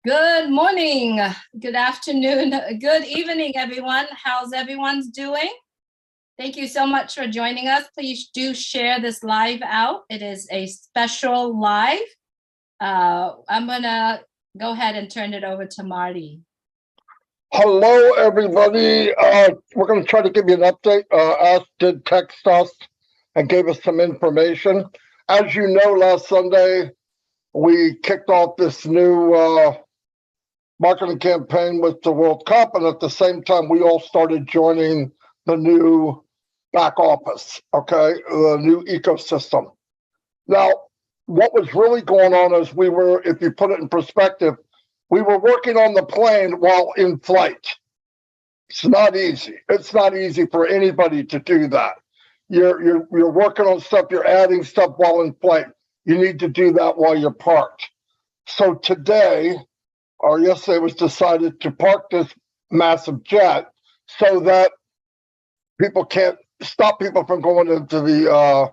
Good morning, good afternoon, good evening, everyone. How's everyone's doing? Thank you so much for joining us. Please do share this live out. It is a special live. I'm gonna go ahead and turn it over to Marty. Hello, everybody. We're going to try to give you an update. Ash did text us and gave us some information. As you know, last Sunday, we kicked off this new marketing campaign with the World Cup, and at the same time, we all started joining the new back office, okay, the new ecosystem. Now, what was really going on is we were, if you put it in perspective, we were working on the plane while in flight. It's not easy. It's not easy for anybody to do that. You're working on stuff, you're adding stuff while in flight. You need to do that while you're parked. So today, or yesterday, it was decided to park this massive jet so that people can't stop people from going into the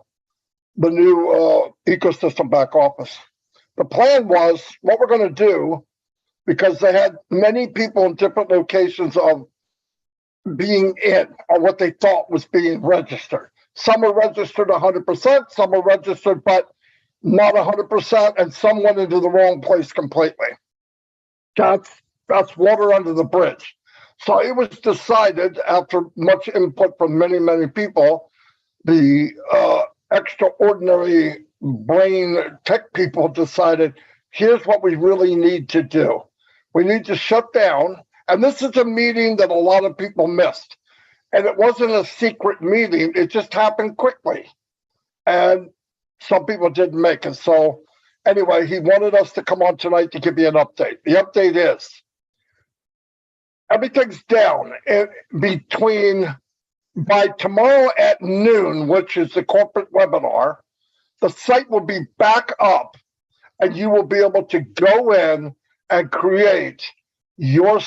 new ecosystem back office. The plan was what we're going to do, because they had many people in different locations of being in, or what they thought was being registered. Some are registered 100%, some are registered but not 100%, and some went into the wrong place completely. That's water under the bridge. So it was decided, after much input from many, many people, the extraordinary brain tech people decided, here's what we really need to do. We need to shut down. And this is a meeting that a lot of people missed. And it wasn't a secret meeting. It just happened quickly. And some people didn't make it. So anyway, he wanted us to come on tonight to give you an update. The update is everything's down by tomorrow at noon, which is the corporate webinar. The site will be back up and you will be able to go in and create your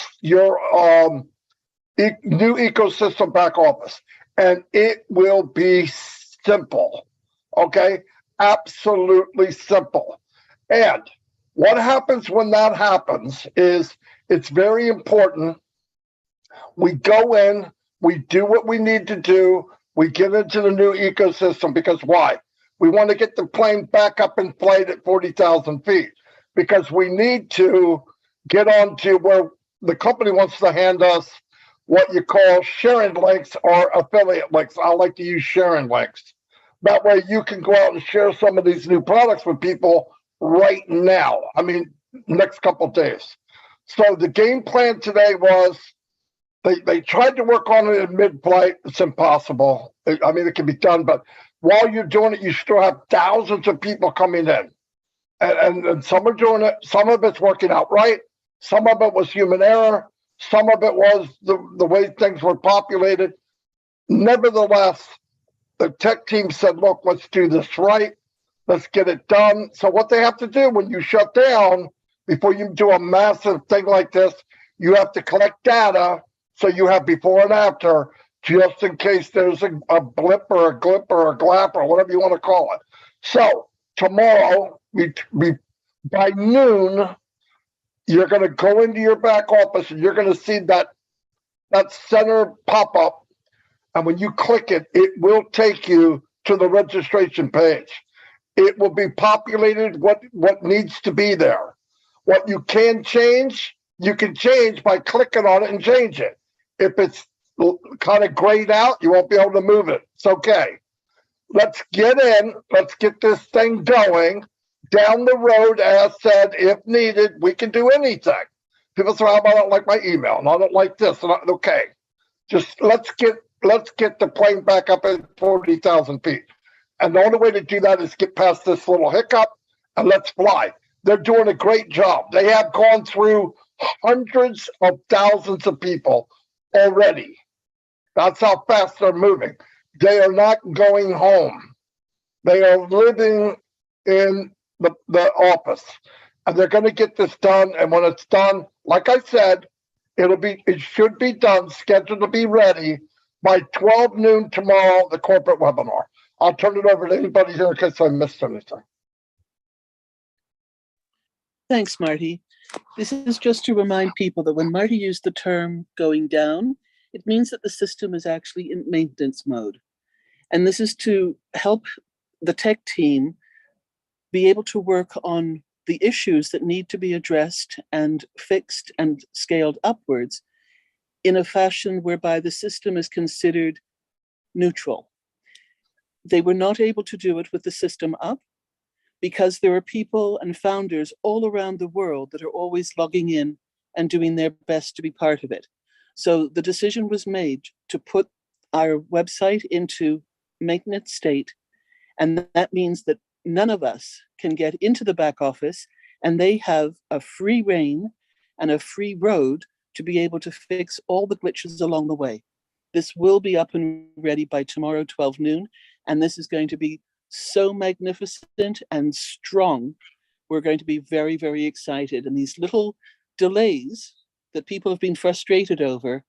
new ecosystem back office, and it will be simple. Okay, absolutely simple. And what happens when that happens is it's very important. We go in, we do what we need to do, we get into the new ecosystem, because why? We want to get the plane back up in flight at 40,000 feet. Because we need to get on to where the company wants to hand us what you call sharing links or affiliate links. I like to use sharing links. That way you can go out and share some of these new products with people right now. I mean, next couple of days. So the game plan today was they tried to work on it in mid-flight. It's impossible. I mean, it can be done, but while you're doing it, you still have thousands of people coming in. And some are doing it. Some of it's working out right. Some of it was human error. Some of it was the way things were populated. Nevertheless, the tech team said, look, let's do this right. Let's get it done. So what they have to do when you shut down, before you do a massive thing like this, you have to collect data. So you have before and after, just in case there's a blip or a glip or a glap or whatever you want to call it. So tomorrow, by noon, you're going to go into your back office and you're going to see that center pop up. And when you click it, it will take you to the registration page. It will be populated what needs to be there. What you can change, you can change by clicking on it and change it. If it's kind of grayed out, you won't be able to move it. It's okay. Let's get in. Let's get this thing going. Down the road, as said, if needed, we can do anything. People say, I don't like my email, and I don't like this. And okay, just let's get the plane back up at 40,000 feet. And the only way to do that is get past this little hiccup and let's fly. They're doing a great job. They have gone through hundreds of thousands of people already. That's how fast they're moving. They are not going home. They are living in the office, and they're going to get this done. And when it's done, like I said, it should be done, scheduled to be ready by 12 noon tomorrow, the corporate webinar. I'll turn it over to anybody here in case I missed anything. Thanks, Marty. This is just to remind people that when Marty used the term going down, it means that the system is actually in maintenance mode. And this is to help the tech team be able to work on the issues that need to be addressed and fixed and scaled upwards in a fashion whereby the system is considered neutral. They were not able to do it with the system up because there are people and founders all around the world that are always logging in and doing their best to be part of it. So the decision was made to put our website into maintenance state, and that means that none of us can get into the back office, and they have a free rein and a free road to be able to fix all the glitches along the way. This will be up and ready by tomorrow, 12 noon, and this is going to be so magnificent and strong. We're going to be very, very excited. And these little delays that people have been frustrated over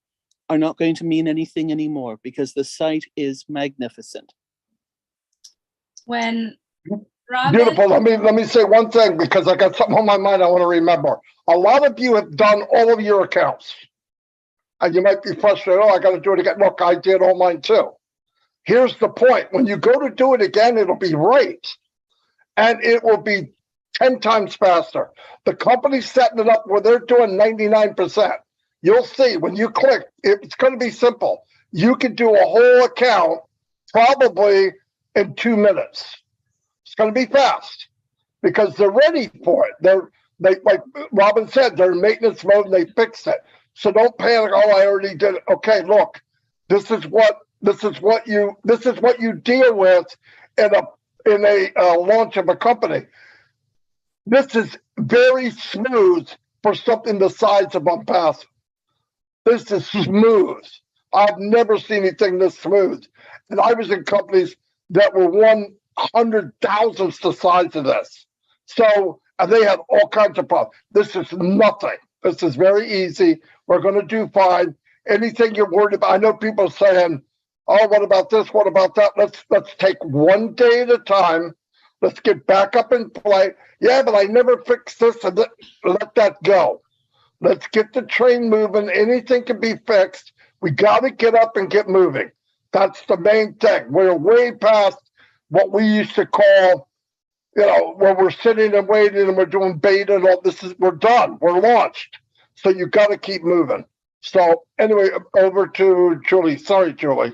are not going to mean anything anymore because the site is magnificent. When Robin, Beautiful. Let me say one thing because I got something on my mind I want to remember. A lot of you have done all of your accounts. And you might be frustrated, oh, I got to do it again. Look, I did all mine too. Here's the point. When you go to do it again, it'll be right. And it will be 10 times faster. The company's setting it up where they're doing 99%. You'll see when you click, it's going to be simple. You can do a whole account probably in 2 minutes. It's going to be fast because they're ready for it. They like Robin said, they're in maintenance mode and they fixed it. So don't panic. Oh, I already did it. Okay, look, this is what you deal with in a launch of a company. This is very smooth for something the size of Unpassive. This is smooth. I've never seen anything this smooth. And I was in companies that were 100,000th the size of this. So, and they had all kinds of problems. This is nothing. This is very easy. We're going to do fine. Anything you're worried about, I know people are saying, oh, what about this? What about that? Let's take one day at a time. Let's get back up and play. Yeah, but I never fixed this. And let that go. Let's get the train moving. Anything can be fixed. We got to get up and get moving. That's the main thing. We're way past what we used to call, where we're sitting and waiting and we're doing beta and all this. We're done. We're launched. So you got to keep moving. So anyway, over to Julie. Sorry, Julie.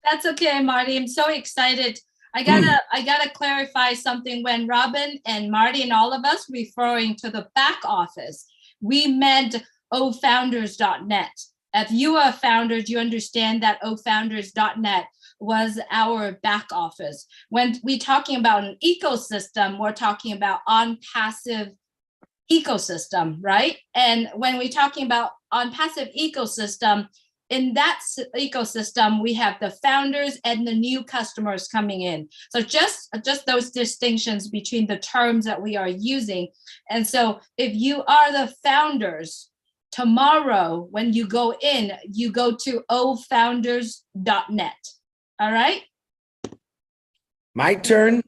That's okay, Marty. I'm so excited. I gotta clarify something. When Robin and Marty and all of us referring to the back office, we meant ofounders.net. If you are founders, you understand that ofounders.net was our back office. When we're talking about an ecosystem, we're talking about OnPassive ecosystem, right? And when we're talking about OnPassive ecosystem, in that ecosystem, we have the founders and the new customers coming in. So just those distinctions between the terms that we are using. And so if you are the founders, tomorrow when you go in, you go to ofounders.net. All right? My turn.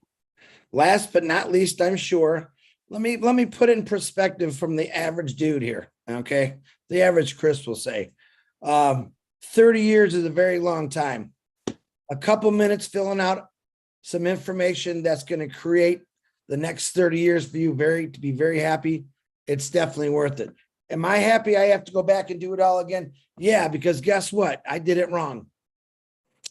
Last but not least, I'm sure. Let me put it in perspective from the average dude here. Okay. The average Chris will say. 30 years is a very long time. A couple minutes filling out some information that's going to create the next 30 years for you to be very happy. It's definitely worth it. Am I happy I have to go back and do it all again? Yeah, because guess what? I did it wrong.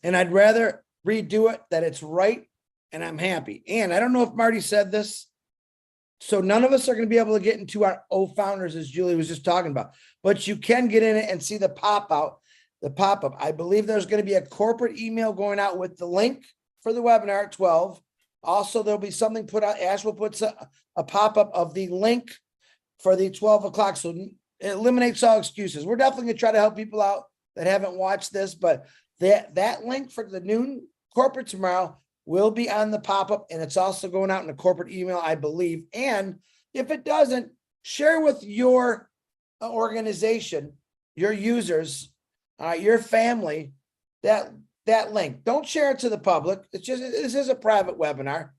And I'd rather redo it that it's right and I'm happy. And I don't know if Marty said this. So none of us are going to be able to get into our Founders, as Julie was just talking about, but you can get in it and see the pop-up. I believe there's going to be a corporate email going out with the link for the webinar at 12. Also, there'll be something put out. Ash will put a pop-up of the link for the 12 o'clock. So it eliminates all excuses. We're definitely going to try to help people out that haven't watched this, but that link for the noon corporate tomorrow will be on the pop-up, and it's also going out in a corporate email, I believe. And if it doesn't, share with your organization, your users, your family, that link. Don't share it to the public. This is a private webinar.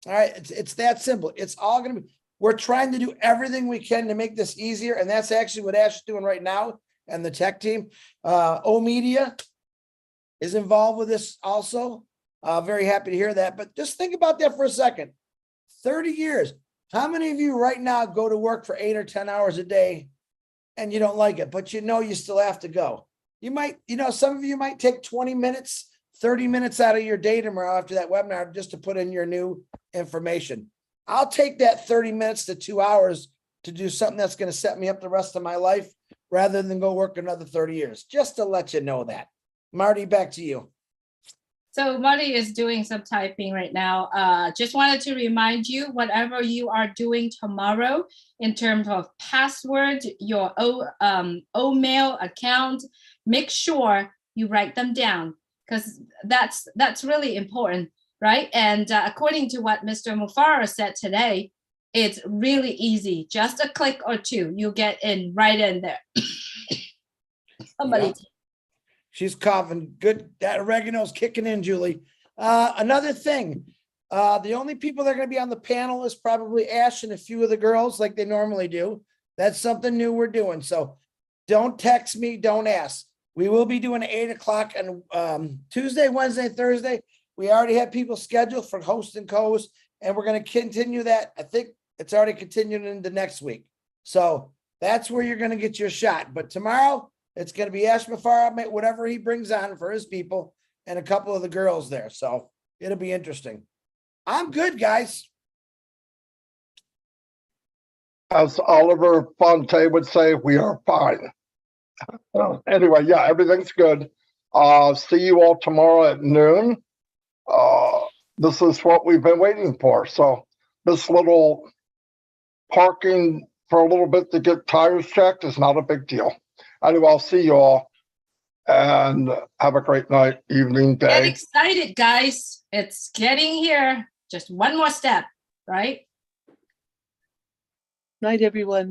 All right. It's that simple. It's all going to be, We're trying to do everything we can to make this easier. And that's actually what Ash is doing right now and the tech team. O Media is involved with this also. Very happy to hear that. But just think about that for a second. 30 years. How many of you right now go to work for 8 or 10 hours a day and you don't like it, but you know you still have to go? You might, some of you might take 20 minutes, 30 minutes out of your day tomorrow after that webinar just to put in your new information. I'll take that 30 minutes to 2 hours to do something that's going to set me up the rest of my life rather than go work another 30 years, just to let you know that. Marty, back to you. So Marty is doing some typing right now. Just wanted to remind you, whatever you are doing tomorrow in terms of password, your Omail account, make sure you write them down, because that's really important, right? And according to what Mr. Mufara said today, it's really easy. Just a click or two, you get in right in there. Somebody. Yeah. She's coughing. Good. That oregano's kicking in, Julie. Another thing, the only people that are going to be on the panel is probably Ash and a few of the girls like they normally do. That's something new we're doing. So don't text me. Don't ask. We will be doing 8 o'clock on Tuesday, Wednesday, Thursday. We already have people scheduled for host and co-host, and we're going to continue that. I think it's already continuing into next week. So that's where you're going to get your shot. But tomorrow, it's going to be Ash Mufara, whatever he brings on for his people, and a couple of the girls there. So it'll be interesting. I'm good, guys. As Oliver Fonte would say, we are fine. Anyway, yeah, everything's good. See you all tomorrow at noon. This is what we've been waiting for. So this little parking for a little bit to get tires checked is not a big deal. Anyway, I'll see you all and have a great night, evening, day. Get excited, guys. It's getting here. Just one more step, right? Night, everyone.